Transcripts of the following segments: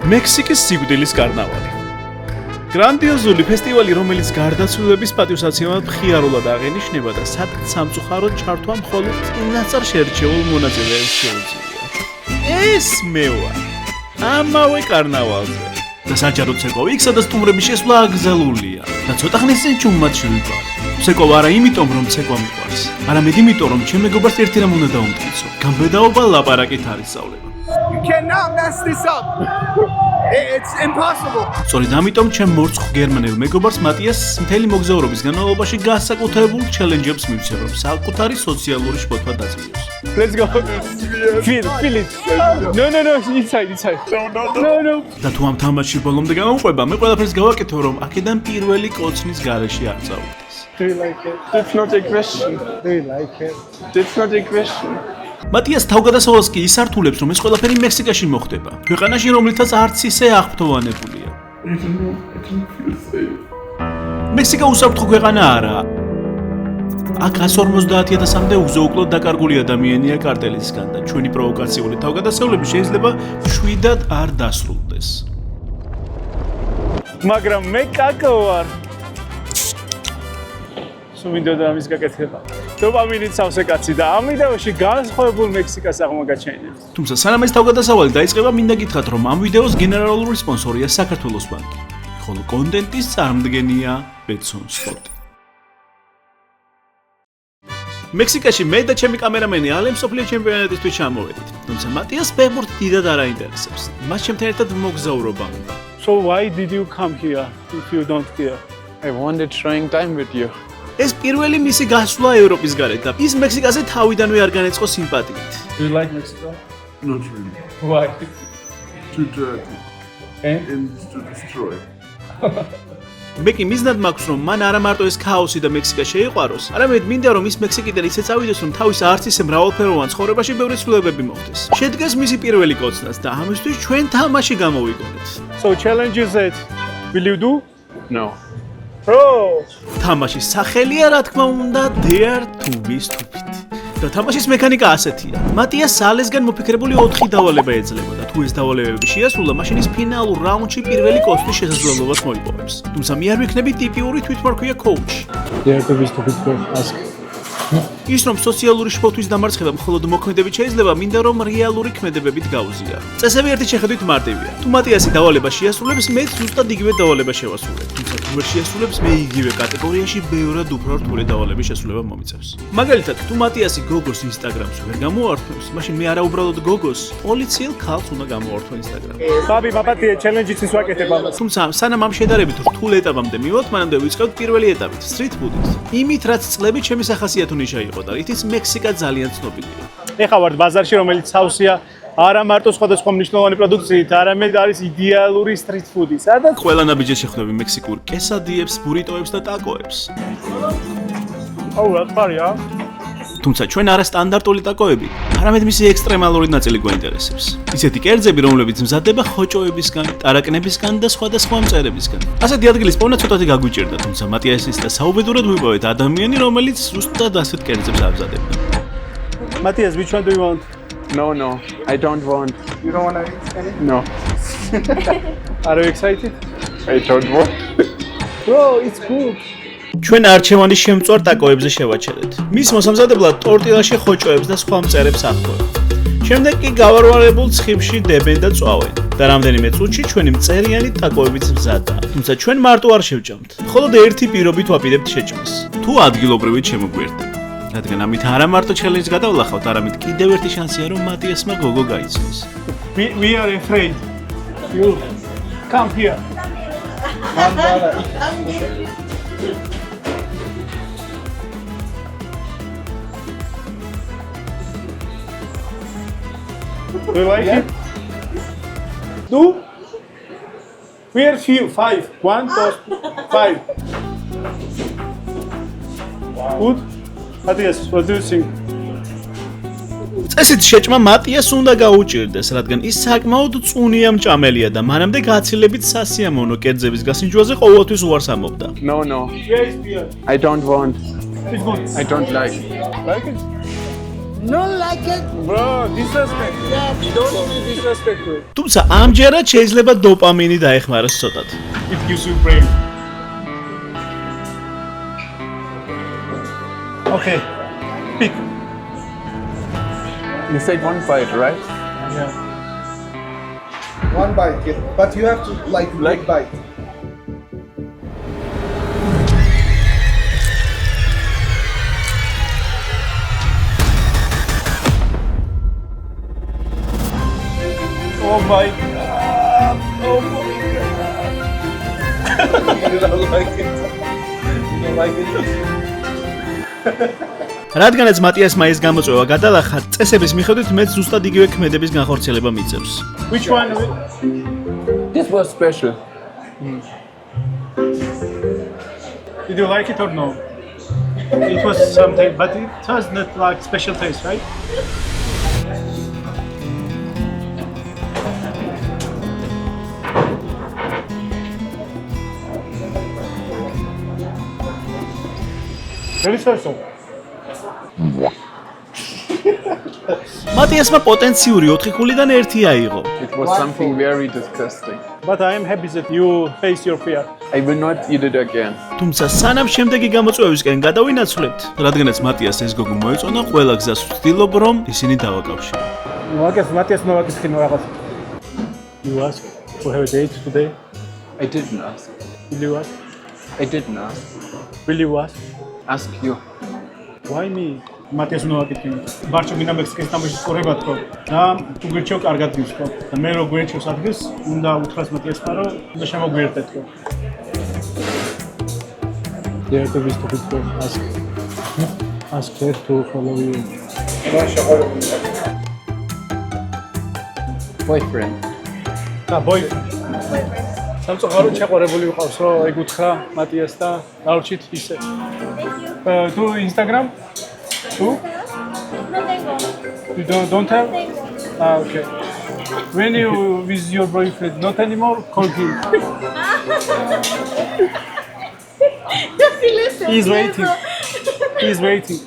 მექსიკის სიკვდილის კარნავალი. გრანდიოზული ფესტივალი, რომელიც გარდაცვლილების პატივსაცემად მხიარულად აღენიშნება და სადაც სამწუხაროდ ჩართვა მხოლოდ წინასწარ შერჩეულ მონაწილეებს შეუძლია. ეს მე ვარ ამავე კარნავალზე. და საჯაროდ ცეკვა იქ, სადაც სტუმრების შესვლა აკრძალულია და ცოტა ხნის წინ ჩუმად შევიყვარ. ცეკვა არა იმიტომ, რომ ცეკვა მიყვარს, არამედ იმიტომ, რომ ჩემ მეგობარს ერთი რამ უნდა დაუმტკიცო. გამბედაობა ლაპარაკით არის სწავლება. You cannot mess this up. It's impossible. სწორედ ამიტომ ჩემ მორწმუნე გერმანელ მეგობარს მატიას მთელი მოგზაურობის განმავლობაში განსაკუთრებულ ჩელენჯებს მივცემ, რომ საკუთარი სოციალური შფოთვა დაძლიეროს. Let's go. Feel it. No, inside. No. და თუ ამ თამაშში ბოლომდე გამოვყვება, მე ყველაფერს გავაკეთებ, რომ აქედან პირველი კოცნის გარეშე არ წავიდეს. Do you like it? That's not a question. Do you like it? That's not a question. მატიას თავგადასავალს კი ისართულებს, რომ ეს ყველაფერი მექსიკაში მოხდება. ქვეყანაში, რომლითაც არც ისე აღფრთოვანებულია. მექსიკა უსაფრთხო ქვეყანა არაა. აქ 150,000-მდე უზოუკლოდ დაკარგული ადამიანია კარტელისგან და ჩვენი პროვოკაციული თავგადასავლები შეიძლება მშვიდად არ დასრულდეს. მაგრამ მე კაკო ვარ. სუმინდოდა ამის გაკეთება. დოპამინით სავსე კაცი და ამ ვიდეოში განსხვავებულ მექსიკას აღმოგაჩენიათ. თუმცა სანამ ეს თავგადასავალი დაიწყება, მინდა გითხრათ, რომ ამ ვიდეოს გენერალური სპონსორია საქართველოს ბანკი, ხოლო კონტენტის წარმომადგენია ბეცონ სპოტი. მექსიკაში მე და ჩემი კამერამენი ალე მსოფლიო ჩემპიონატისთვის ჩამოვედით, თუმცა მატიას ფეხბურთი დიდად არ აინტერესებს. მას ჩემთან ერთად მოგზაურობა უნდა. So why did you come here if you don't care? I wanted trying time with you. ეს პირველი მისი გასვლა ევროპის გარეთ და ის მექსიკაზე თავიდანვე არ განეწყო სიმპათიით. Do you like Mexico? Not really. Why? Too dirty And and to destroy. მე კი მიზნად მაქვს, რომ მან არა მარტო ეს ქაოსი და მექსიკა შეიყვაროს, არამედ მინდა, რომ ის მექსიკიდან ისე წავიდეს, რომ თავის არც ისე მრავალფეროვან ცხოვრებაში ბევრი ცვლილებები მოხდეს. შედგეს მისი პირველი კოცნაც და ამისთვის ჩვენ თამაში გამოვიგონეთ. so challenge is it. Will you do? No. Bro. თამაშის სახელია, რა თქმა უნდა, Dare to be Stupid. და თამაშის მექანიკა ასეთია. მატიას სალესგან მოფიქრებული 4 დავალება ეძლება და თუ ეს დავალებები შეასრულა, მაშინ ის ფინალურ რაუნდში პირველი კოცნის შესაძლებლობას მოიპოვებს. თუმცა მე არ ვიქნები ტიპიური თვითმარქვია coach. Dare to be stupid. Ask. ის რომ სოციალური შფოთვის დამარცხება მხოლოდ მოქმედებით შეიძლება, მინდა რომ რეალური ქმედებებით გავუზია. წესები ერთი შეხედვით მარტივია. თუ მატიასი დავალება შეასრულებს, მე ზუსტად იგივე დავალება შევასრულებ. თუმცა თუ ვერ შეასრულებს, მე იგივე კატეგორიაში ბევრად უფრო რთული დავალების შესრულება მომიწევს. მაგალითად, თუ მატიასი გოგოს ინსტაგრამს ვერ გამოართვებს, მაშინ მე არა უბრალოდ გოგოს, პოლიციელ ქალს უნდა გამოართვა ინსტაგრამში. Babi, მაპატია challenge-იც ის ვაკეთებ ამას. თუმცა სანამ ამ შედარებით რთულ ეტაპამდე მივდოთ, მანამდე ვიწყებთ პირველი ეტაპით, street food-ით. იმით, რაც წლებით ჩემი სახასიათუნიშა იყო და რითიც მექსიკა ძალიან ცნობილია. ეხა ვარ ბაზარში, რომელიც სავსეა არა მარტო სხვადასხვა მნიშვნელოვანი პროდუქციით, არამედ არის იდეალური street food-ი. სადაც ყველა ნაბიჯი შეხვდები მექსიკურ კესადიებს, ბურიტოებს და ტაკოებს. აუ რა თქარია? თუმცა ჩვენ არა სტანდარტული ტაკოები, არამედ მისი ექსტრემალური ნაწილი გვაინტერესებს. ისეთი კერძები, რომლებიც მზადდება ხოჭოებისგან, ტარაკნებისგან და სხვადასხვა მწერებისგან. ასეთი ადგილის პოვნა ცოტათი გაგვიჭირდა, თუმცა მატიასის და საუბედურად ვიპოვეთ ადამიანი, რომელიც ზუსტად ასეთ კერძებს ამზადებდა. Matthias, which one do you want? No. I don't want. You don't want to eat any? No. Are you excited? I don't want. Bro, it's good. ჩვენ არჩევანის შემწვარ ტაკოებზე შევაჩერეთ. მის მოსამზადებლად ტორტილაში ხოჭოებს და სხვა მწერებს ახდოვთ. შემდეგ კი გავარვარებულ ცხიმში დებენ და წვავენ. და რამდენიმე წუთში ჩვენი მწერიანი ტაკოებიც მზადაა. თუმცა ჩვენ მარტო არ შევჭამთ. მხოლოდ ერთი პირობით ვაპირებთ შეჭმას. თუ ადგილობრივით შემოგვიერთდება. რადგან ამით არა მარტო ჩელენჯს გადავლახავთ, არამედ კიდევ ერთი შანსია, რომ მატიასმა გოგო გაიცნოს. We are afraid. You come here. Come here. Do you like it? Do? We are few. 5. 1, 2, 5. Good? Matthias, what do you think? წესით შეჭმა მატიას უნდა გაუჭირდეს, რადგან ის საკმაოდ წუნია მჭამელია და მანამდე გაცილებით სასიამოვნო კერძების გასინჯვაზე ყოველთვის უარს ამობდა. No. Yes, beer. I don't want. It's good. I don't like. Like it? Like it? Good. Like it? Not like it. Bro, disrespect. Yeah. You don't be disrespectful. თუმცა ამჯერად შეიძლება დოპამინი დაეხმაროს ცოტად. It gives you brain. Okay. Pick. You said one bite, right? Yeah. One bite, yeah. But you have to like bite. Oh my god. Oh my god. You don't like it. You don't like it. რადგანაც მატიასმა ეს გამოწვევა გადალახა, წესების მიხედვით მე ზუსტად იგივე ქმედების განხორციელება მიწევს. Which one? This was special. Did you like it or no? It was something, but it was not like special taste, right? Very special. მატიასმა პოტენციური 4 ქულიდან 1 აიღო. It was something very disgusting. But I am happy that you face your fear. I will not eat it again. თუმცა სანამ შემდეგი გამოწვევისკენ გადავინაცვლებთ, რადგანაც მატიას ეს გოგო მოეწონა, ყველა გზას ვცდილობ, რომ ისინი დავაკავშირო. Matias Novakis can რაღაც. You ask to have a date today? I didn't ask. Will you ask? I didn't ask. Will you ask? Ask you. Why me? Matias Novakis can. Barcho gina Mexican თამაშის ყურება თქო. და თუ გირჩევ კარგად გისკო. და მე რო გვერჩევს ადგილს, უნდა უთხრას მატიასმა, რომ უნდა შემოგვიერთდეთ თქო. Yeah, to be stupid to ask. Ask her to follow you. Boyfriend. boyfriend. სამწუხაროდ შეყვარებული ვიყავს, რომ ეგ უთხრა მატიას და დავრჩით ისე. Tu Instagram? Tu? No tengo. You don't have? Okay. When you with your boyfriend, not anymore, call him. He's waiting. He's waiting.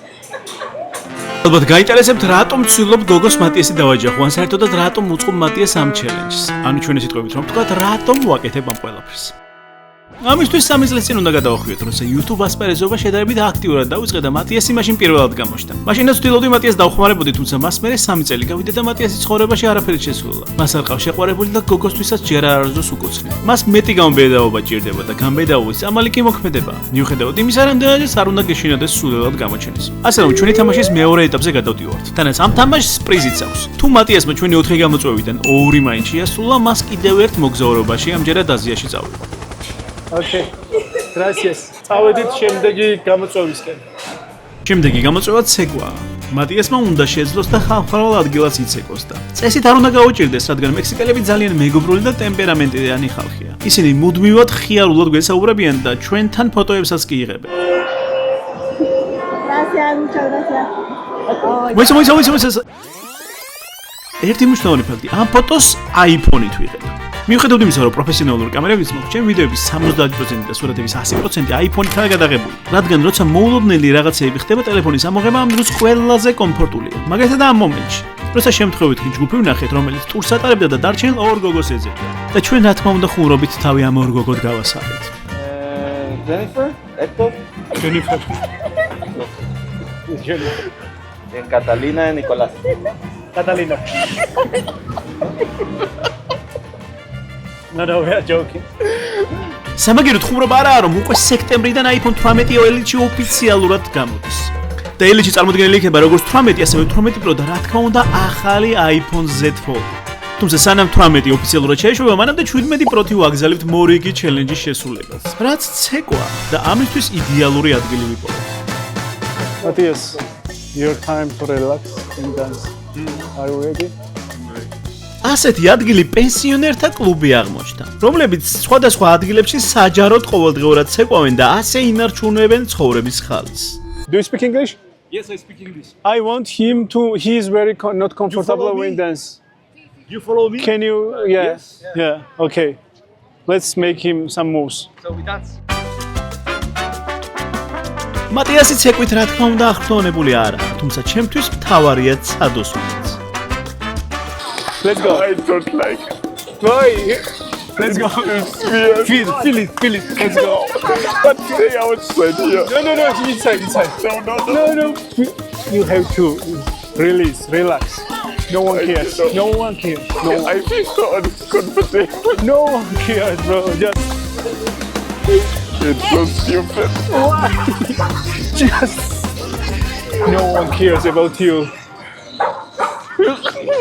ალბათ გაინტერესებთ რატომ ვცდილობ გოგოს მატიასი დავაჯახო, ან საერთოდად რატომ უწყობ მატიას ამ ჩელენჯს. ანუ ჩვენი სიტყვებით რომ ვთქვათ, რატომ ვაკეთებ ამ ყველაფერს. ამისთვის 3 წლის წინ უნდა გადავახვიოთ, როცა YouTube ასპარეზობა შედარებით აქტიურად დაიწყე და მატიასი მაშინ პირველად გამოჩნდა. მაშინაც ვცდილობდი მატიას დავხმარებოდი, თუმცა მას მერე 3 წელი გავიდა და მატიასის ცხოვრებაში არაფერი შესულა. მას არ ყავს შეყვარებული და გოგოსთვისაც ჯერ არ არასდროს უკოცნი. მას მეტი გამბედაობა ჭირდება და გამბედაობის ამალი კი მოქმედება. მიუხედავად იმისა, რამდენადაც არ უნდა გეშინოდეს სულელად გამოჩენის. ასე რომ ჩვენი თამაშის მეორე ეტაპზე გადავდივართ. თანაც ამ თამაშს პრიზიც აქვს. თუ მატიასმა ჩვენი 4 გამოწვევიდან 2 მაინც შეასრულა, მას კიდევ ერთ მოგზაურობაში ამჯერად აზიაში წავიდა. Okay. Gracias. წავედით შემდეგი გამოწვევისკენ. შემდეგი გამოწვევა ცეკვაა. მატიასმა უნდა შეძლოს და ხალხმრავალ ადგილას იცეკოს და წესით არ უნდა გაუჭირდეს, რადგან მექსიკელები ძალიან მეგობრული და ტემპერამენტიანი ხალხია. ისინი მუდმივად ხიარულად გვესაუბრებიან და ჩვენთან ფოტოებსაც კი იღებენ. Gracias, muchas gracias. მოიცა. ერთი მნიშვნელოვანი ფაქტი, ამ ფოტოს iPhone-ით ვიღებ. მიუხედავად იმისა, რომ პროფესიონალური კამერებიც მოყვა, ჩემი ვიდეოების 70% და სურათების 100% iPhone-ითაა გადაღებული. რადგან როცა მოულოდნელი რაღაცეები ხდება, ტელეფონის ამოღება ამ დროს ყველაზე კომფორტულია. მაგალითად ამ მომენტში, როცა შემთხვევით ჯგუფი ვნახეთ, რომელიც ტურს ატარებდა და დარჩენილ 2 გოგოს ეძებდა. და ჩვენ რა თქმა უნდა ხუმრობით თავი ამ 2 გოგოდ გავასალეთ. Jennifer, Héctor, Jennifer. en Catalina y Nicolás. Catalina. No, we are joking. სამაგიეროდ ხუმრობა არაა, რომ უკვე სექტემბრიდან iPhone 18 OLED-ში ოფიციალურად გამოდის. და OLED-ში წარმოდგენილი იქნება როგორც 18, ასევე 18 Pro და რა თქმა უნდა ახალი iPhone Z Fold. თუმცა სანამ 18 ოფიციალურად შეეშვება, მანამდე 17 Pro-ი ვაგზალებთ მორიგი ჩელენჯის შესრულებას. რაც ცეკვა და ამისთვის იდეალური ადგილი ვიპოვეთ. Matias, your time to relax and dance. Are you ready? ასეთი ადგილი პენსიონერთა კლუბი აღმოჩნდა, რომლებიც სხვადასხვა ადგილებში საჯაროდ ყოველდღიურად ცეკვავენ და ასე ინარჩუნებენ ცხოვრების ხალხს. Do you speak English? Yes, I speak English. I want him to. He is very not comfortable follow when me? dance. You follow me? Can you? Yeah. Yes. Yeah. Okay. Let's make him some moves. So we dance. მატიასი ცეკვით რა თქმა უნდა აღფრთოვანებული არა, თუმცა ჩემთვის მთავარია ცადოსულიც. Let's go. I don't like it. Why? Let's go. Feel it. Let's go. But stay outside here. No, inside. No. You have to release, relax. No one cares. No one cares. I feel so uncomfortable. No one cares, bro. Just It's so stupid. no one cares about you.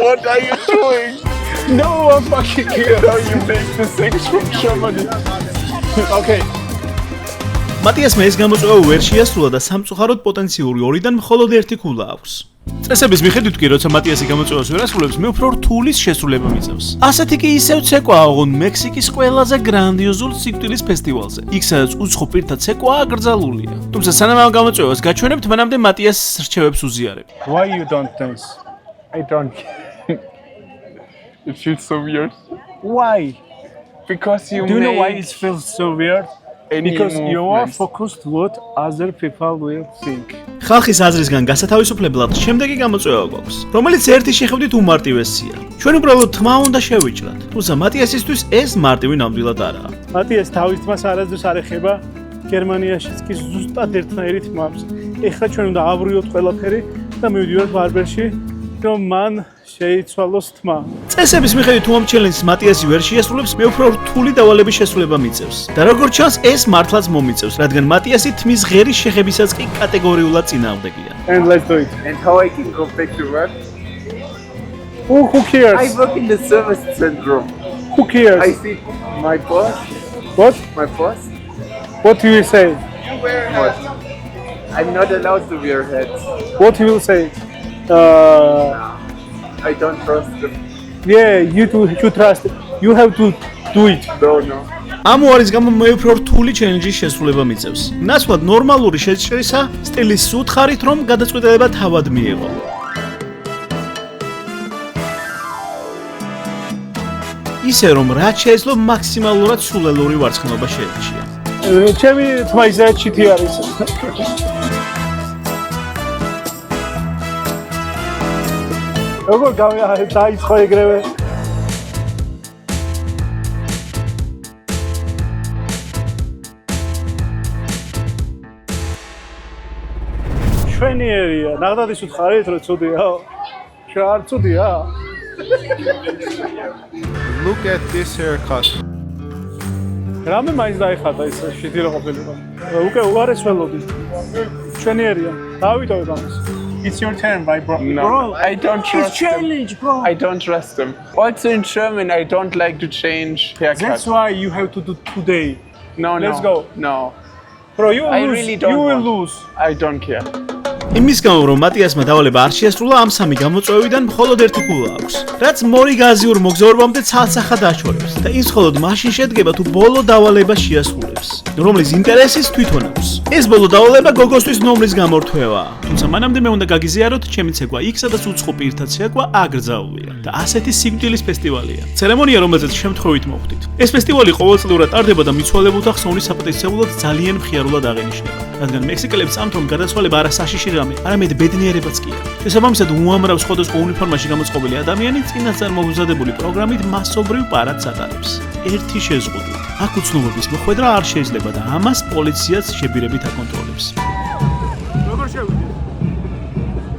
What are you doing? No one fucking cares. Now you make the things from Germany. Okay. მატიასმა ეს გამოწვევა ვერ შეასრულა და სამწუხაროდ პოტენციური 2-დან მხოლოდ 1 ქულა აქვს. წესების მიხედვით კი როცა მატიასი გამოწვევას ვერ ასრულებს, მე უფრო რთულის შესრულება მიწევს. ასეთი კი ისევ ცეკვა აღონ მექსიკის ყველაზე გრანდიოზულ სიკვდილის ფესტივალზე. იქ სადაც უცხო პირთა ცეკვა აკრძალულია. თუმცა სანამ ამ გამოწვევას გაჩვენებთ, მანამდე მატიასს რჩევებს უზიარებ. Why you don't dance? I don't. It feels so weird. Why? Because you Do you know why make it feels so weird? any Because you are movements. focused what other people will think. ხალხის აზრისგან გასათავისუფლებლად შემდეგი გამოწვევა გვაქვს, რომელიც ერთი შეხედვით უმარტივესია. ჩვენ უბრალოდ თმა უნდა შევიჭრათ, თუმცა მატიასისთვის ეს მარტივი ნამდვილად არაა. მატიას თავის თმას არასდროს არ ეხება, გერმანიაშიც კი ზუსტად ერთნაირი თმავს. ეხლა ჩვენ უნდა ავრიოთ ყველაფერი და მივიდივართ ბარბერში, რომ მან შეიცვალოს თმა. წესების მიხედვით თუ ამ ჩელენჯს მატიასი ვერ შეასრულებს, მე უფრო რთული დავალების შესრულება მიწევს. და როგორც ჩანს, ეს მართლაც მომიწევს, რადგან მატიასი თმის ღერის შეხებისაც კი კატეგორიულად წინააღმდეგია. And let's do it. And how I can go back to work? Who cares? I work in the service center. Who cares? I see my boss. What? My boss? What you will say? What? I'm not allowed to wear hats. What you will say? I don't trust them. Yeah, you trust. You have to do it. No. ამ უარის გამო მე უფრო რთული ჩელენჯის შესრულება მიწევს. ნაცვლად ნორმალური შეჭრისა სტილის უთხარით, რომ გადაწყვეტილება თავად მიიღო. ისე რომ რაც შეეძლო მაქსიმალურად სულელური ვარცხნილობა შეერჩია. ჩემი თმა ისე ჩიტი არის. როგორ დაიწყო ეგრევე? ჩვენიერია, ნახდადის უთხარით, რომ ცუდია. შარ ცუდია. Look at this haircut. რამე მაინც დაიხატა ის შიდი რო ყოფილიყო. უკვე უარეს ველოდი. ჩვენიერია. დავიტოვებ ამას. It's your turn, bro. No, I don't trust them. Challenge, bro. I don't trust them. Also in German, I don't like to change haircut. That's why you have to do today. No. Let's go. No, Bro, you will I lose. really don't You will want. lose. I don't care. იმის გამო რომ მატიასმა დავალება არ შეასრულა, ამ სამი გამოწვევიდან მხოლოდ 1 ქულა აქვს, რაც მორიგაზიურ მოგზაურობამდე ცალსახად აჩვენებს და ის მხოლოდ მაშინ შედგება თუ ბოლო დავალება შეასრულებს, რომლის ინტერესიც თვითონ აქვს. ეს ბოლო დავალება გოგოსთვის ნომრის გამორთვევაა, თუმცა მანამდე მე უნდა გაგიზიაროთ ჩემი ცეკვა იქ, სადაც უცხო პირთა ცეკვა აკრძალულია და ასეთი სიკვდილის ფესტივალია. ცერემონია, რომელზეც შემთხვევით მოხვდით. ეს ფესტივალი ყოველწლიურად ტარდება და მიცვალებულთა ხსოვნის საპატივცემულოდ ძალიან მხიარულად აღინიშნება, რადგან მექსიკელებს ამთ რომ გადაცვალება არა საშიში რამე, არამედ ბედნიერებაც კი არა. შესაბამისად, უამრავ სხვადასხვა უნიფორმაში გამოწყობილი ადამიანი წინასწარ მომზადებული პროგრამით მასობრივ პარადს ატარებს. ერთი შეზღუდვით. აქ უცნობობის მოხვედრა არ შეიძლება და ამას პოლიციაც შებირებით აკონტროლებს. როგორ შევიდე?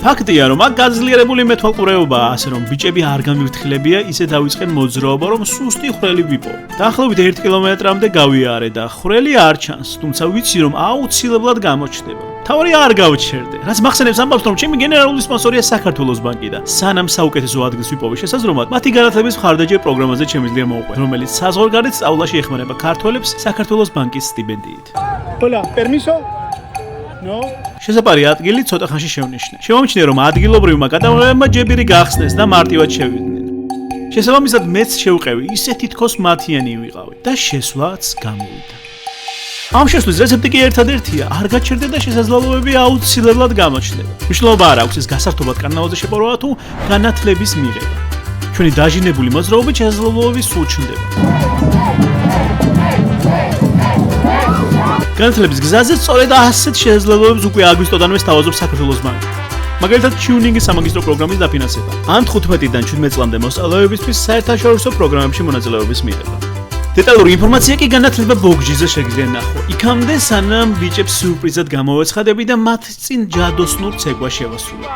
ფაქტია, რომ აქ გაძლიერებული მეთვალყურეობაა, ასე რომ ბიჭები არ გამიფრთხილებია, ისე დავიწყენ მოძრაობა, რომ სუსტი ხვრელი ვიპო. დაახლოებით 1 კილომეტრამდე გავიარე და ხვრელი არ ჩანს, თუმცა ვიცი, რომ აუცილებლად გამოჩნდება. თავი არ გავჩერდე. რაც მახსენებს ამბავს, რომ ჩემი გენერალური სპონსორია საქართველოს ბანკი და სანამ საუკეთესო ადგილს ვიპოვე შესაძლებლად, მათი განათლების მხარდაჭერ პროგრამაზე შემიძლია მოვყვე, რომელიც საზღვარგარეთ სწავლაში ეხმარება ქართველებს საქართველოს ბანკის სტიპენდიით. Hola, permiso? No. შესაძლებელი ადგილი ცოტა ხანში შევნიშნე. შემომჩნია, რომ ადგილობრივმა გადამღებებმა ჯებირი გახსნეს და მარტივად შევიდნენ. შესაბამისად, მეც შევყევი, ისე თითქოს მათიანი ვიყავი და შესვლაც გამოვიდა. ამ შესვლის რეცეპტი კი ერთადერთია, არ გაჩერდე და შესაძლებლობები აუცილებლად გამოჩნდება. მნიშვნელობა არ აქვს ეს გასართობად კარნავალზე შეპარვა თუ განათლების მიღება. ჩვენი დაჟინებული მოძრაობით შესაძლებლობები სულ ჩნდება. განათლების გზაზე სწორედ ასეთ შესაძლებლობებს უკვე აგვისტოდანვე სთავაზობს საქართველოს ბანკი. მაგალითად, 튜ნინგის სამაგისტრო პროგრამის დაფინანსება. ან 15-დან 17 წლამდე მოსწავლეებისთვის საერთაშორისო პროგრამებში მონაწილეობის მიღება. დეტალური ინფორმაცია კი განათლება ბოგჯიზე შეგიძლია ნახო. იქამდე სანამ ბიჭებს სიურპრიზად გამოვეცხადები და მათ წინ ჯადოსნურ ცეკვა შევასრულო.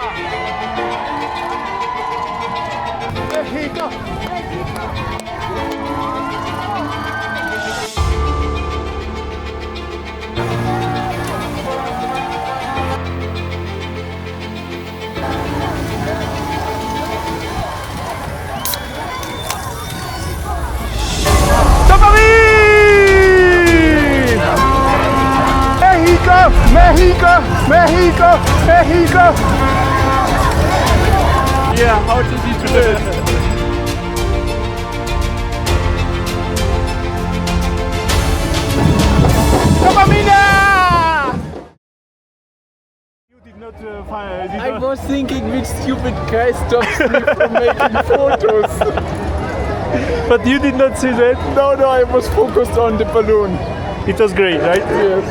Mexico! Yeah, how did you do it? You did not find. I was thinking which stupid guy stops me from making photos. But you did not see that? No, I was focused on the balloon. It was great, right? Yes.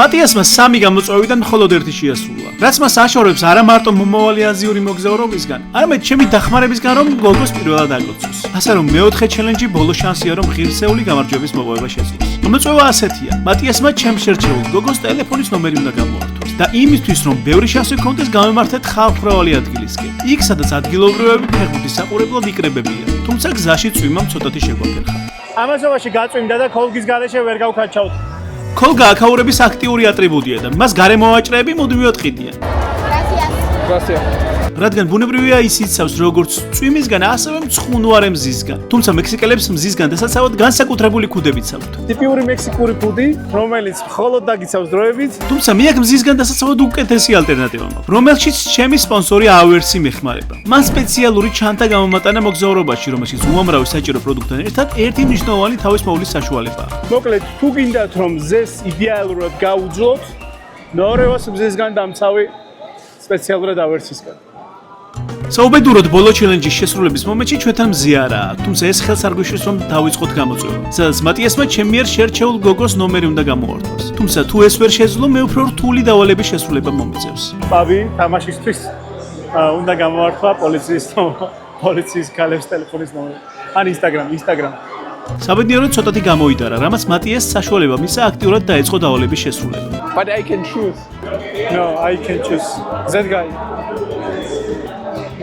მატიასმა 3 გამოწვევიდან მხოლოდ 1 შეასრულა. რაც მას აშორებს არა მარტო მომავალი აზიური მოგზაურობისგან, არამედ ჩემი დახმარებისგან, რომ გოგოს პირველად აგლოცოს. ასე რომ მეოთხე ჩელენჯი ბოლო შანსია, რომ ღირსეული გამარჯვების მოპოვება შეძლოს. გამოწვევა ასეთია: მატიასმა ჩემს შერჩეულ გოგოს ტელეფონის ნომერი უნდა გამოართვას და იმისთვის, რომ ბევრი შანსი გქონდეს, გამემართეთ ხალხმრავალი ადგილისკენ. იქ, სადაც ადგილობრივები ფეხბურთის საყურებლად იკრებებიან, თუმცა გზაში წვიმამ ცოტათი შეგვაფერხა. ამასობაში გაწვიმდა და ქოლგის გარეშე ვერ გავქაჩავთ. ქოლგა აქაურების აქტიური ატრიბუტია და მას გარემოვაჭრეები მუდმივად ყიდიან. Gracias. რადგან ბუნებრივია ის იცავს როგორც წვიმისგან, ასევე მწხუნვარე მზისგან. თუმცა მექსიკელებს მზისგან დასაცავად განსაკუთრებული ქუდებით აქვთ. ტიპიური მექსიკური ფუდი, რომელიც მხოლოდ დაგიცავს დროებით. თუმცა მე აქ მზისგან დასაცავად უკეთესი ალტერნატივა მაქვს, რომელშიც ჩემი სპონსორი AWS-ი მეხმარება. მან სპეციალური ჩანთა გამომატანა მოგზაურობაში, რომელშიც უამრავი საჭირო პროდუქტთან ერთად ერთი მნიშვნელოვანი თავისმოვლის საშუალებაა. მოკლედ, თუ გინდათ რომ მზეს იდეალურად გაუძლოთ, ნორევას მზისგან დამცავი სპეციალურად AWS-ისგან. საუბედუროდ ბოლო ჩელენჯის შესრულების მომენტში ჩვენთან მზე არაა, თუმცა ეს ხელს არ გვიშლის რომ დავიწყოთ გამოწვევა. სადაც მატიასმა ჩემ მიერ შერჩეულ გოგოს ნომერი უნდა გამოართვას. თუმცა თუ ეს ვერ შეძლო, მე უფრო რთული დავალების შესრულება მომეწევს. პავი თამაშისთვის უნდა გამოვართვა პოლიციის ქალებს ტელეფონის ნომერი. ან Instagram. საბედნიეროდ ცოტათი გამოიდარა, რამაც მატიას საშუალება მისცა აქტიურად დაეწყო დავალების შესრულება. But I can choose. No, I can choose that guy.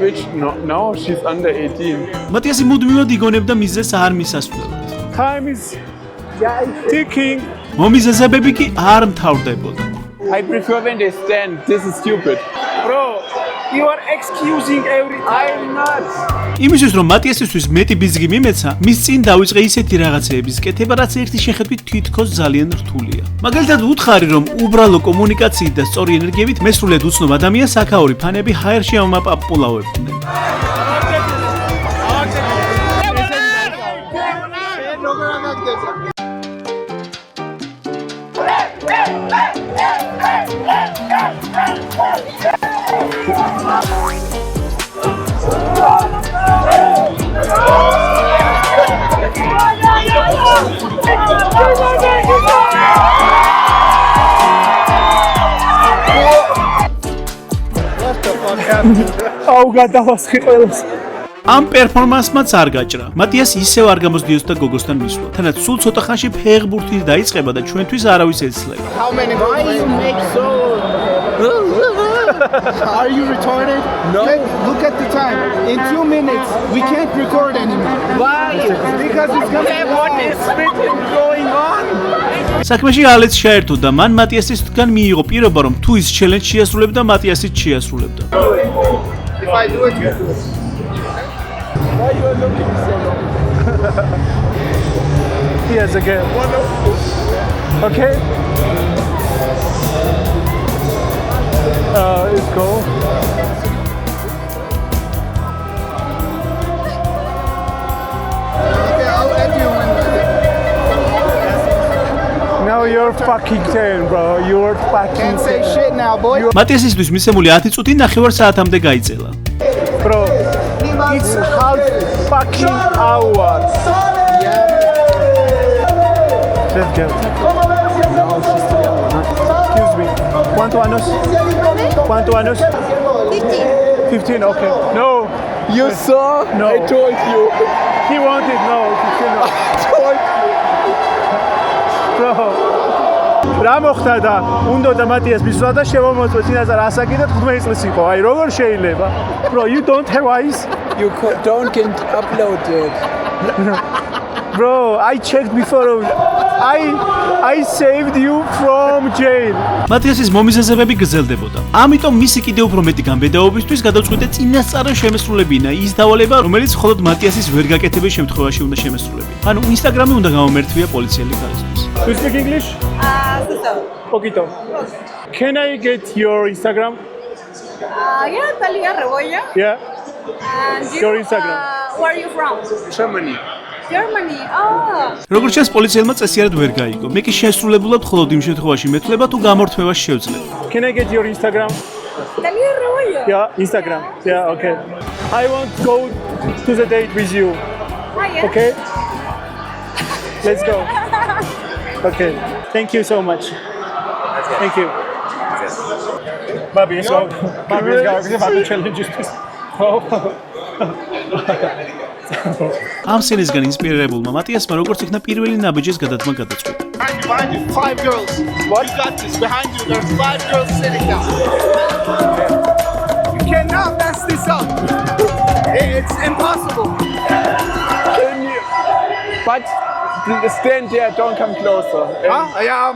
Which? No, now she's under 18. მატიასი მუდმივად იგონებდა მიზეზს არ მისასვლელად. Time is ticking. მომიზეზებები კი არ მთავრდებოდა. I prefer when they stand. This is stupid. Bro, you are excusing everything. I'm not. იმისთვის რომ მატიასისთვის მეტი ბიზგი მიმეცა, მის წინ დავიწყე ისეთი რაღაცეების კეთება, რაც ერთი შეხედვით თითქოს ძალიან რთულია. მაგალითად უთხარი, რომ უბრალო კომუნიკაციით და სწორი ენერგიებით მესრულად უცნობ ადამიანს აქაური ფანები ჰაერში ამაპაპულავებდნენ. აუ გადავასხი ყველას. ამ პერფორმანსმაც არ გაჭრა. მატიას ისევ არ გამოსდიოდა გოგოსთან მისვლა. თანაც სულ ცოტა ხანში ფეხბურთი დაიწყება და ჩვენთვის არავის ეცლება. How many? Why you make so? Are you retarded? No. Look at the time. In 2 minutes, we can't record anymore. Why? Because it's gonna be What is going on? საქმეში ალეც შეერთო და მან მატიასისგან მიიღო პირობა, რომ თუ ის ჩელენჯს შეასრულებდა, მატიასიც შეასრულებდა. If I do it, you do it. Why you are looking so long? Here's again. Okay. Let's go. Okay, I'll add you when Now you're fucking 10, bro. You're fucking can't say 10. shit now, boy. მატიასისთვის მისცემული 10 წუთი 9 საათამდე გაიწელა. Bro, it's half fucking hour. Let's go. Now she's ¿Cuántos años? ¿Cuántos años? 15, okay. No, You saw? No. I told you. he wanted, no, 15 no. Told Bro. რა მოხდა და უნდა და მათიას მისვლა და შევამოწმე წინასწარ ასაკიდეთ 15 წლის იყო. აი როგორ შეიძლება? Bro, you don't have eyes? you don't get uploaded. Bro, I checked before. I saved you from jail. მათიასის მომიზეზებები გრძელდებოდა. ამიტომ მისი კიდევ უფრო მეტი გამბედაობისთვის გადაწყვიტე წინასწარ შემესრულებინა ის დავალება, რომელიც მხოლოდ მათიასის ვერ გაკეთების შემთხვევაში უნდა შემესრულებინა. ანუ ინსტაგრამი უნდა გამომერთვია პოლიციელი ხარისხის. You speak English? Poquito. Can I get your Instagram? Yeah, Talia Rebolla. Yeah. And you, Your Instagram. Where are you from? Germany. Germany. Oh. როგორც ჩანს, პოლიციელმა წესიარად ვერ გაიგო. მე კი შესრულებულად მხოლოდ იმ შემთხვევაში მეთვლება თუ გამორთმევას შევძლებ. Can I get your Instagram? Talia Rebolla. Yeah, Instagram. Yeah, okay. I want to go to the date with you. Yeah. Okay? Let's go. Okay. Thank you so much. Thank you. Babi, so Babi is going to challenges. ამ სცენისგან ინსპირირებულმა მათიასმა როგორც იქნა პირველი ნაბიჯის გადადგმა გადაწყვიტა. Behind you, 5 girls. What? You got this. Behind you, there's 5 girls sitting down. You cannot mess this up. It's impossible. Can you? But stand there. Don't come closer. Huh? Yeah,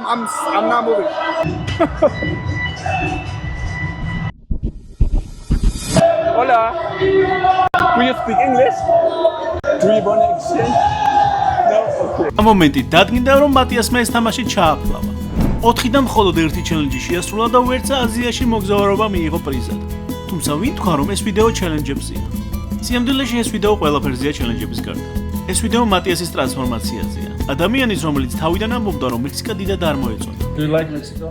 I'm not moving. Hola. Do you speak English? Do you want to exchange? No. Okay. ამ მომენტით დადგინდა რომ მათიასმა ეს თამაში ჩააფლავა. 4-დან მხოლოდ ერთი ჩელენჯი შეასრულა და ვერცა აზიაში მოგზაურობა მიიღო პრიზად. თუმცა ვინ თქვა რომ ეს ვიდეო ჩელენჯებზია? სიამდვილეში ეს ვიდეო ყველაფერზეა ჩელენჯების გარდა. ეს ვიდეო მათიასის ტრანსფორმაციაზეა. ადამიანის რომელიც თავიდან ამბობდა რომ მექსიკა დიდად არ მოეწონა. Do you like Mexico?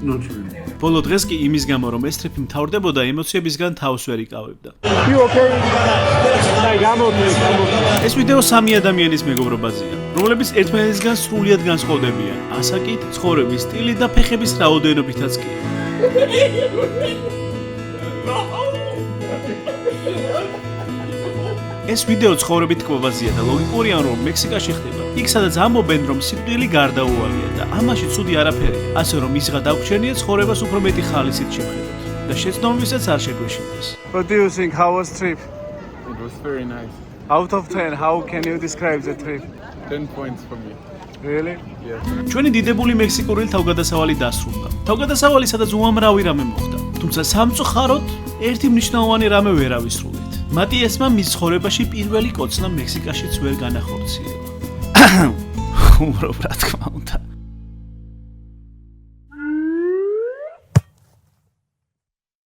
Not really. ბოლო დღეს კი იმის გამო რომ ეს ტრიპი მთავრდებოდა ემოციებისგან თავს ვერ იკავებდა. You okay? Like, I'm okay. ეს ვიდეო სამი ადამიანის მეგობრობაზეა, რომლებიც ერთმანეთისგან სრულიად განსხვავდებიან, ასაკით, ცხოვრების სტილით და ფეხების რაოდენობითაც კი. ეს ვიდეო ცხოვრებით თქმობაზეა და ლოგიკურია რომ მექსიკაში ხდება. იქ სადაც ამბობენ რომ სიკვდილი გარდაუვალია და ამაში ცუდი არაფერია. ასე რომ ისღა დაგვრჩენია ცხოვრებას უფრო მეტი ხალისით შევხედოთ და შეცდომებისაც არ შეგვეშინდეს. What do you think? How was trip? It was very nice. Out of 10, how can you describe the trip? 10 points for me. Really? ჩვენი დიდებული მექსიკური თავგადასავალი დასრულდა. თავგადასავალი სადაც უამრავი რამე მოხდა. თუმცა სამწუხაროდ ერთი მნიშვნელოვანი რამე ვერ ავისრულეთ. მატიასმა მის ცხოვრებაში პირველი კოცნა მექსიკაშიც ვერ განახორციელა. ხუმრობ რა თქმა უნდა.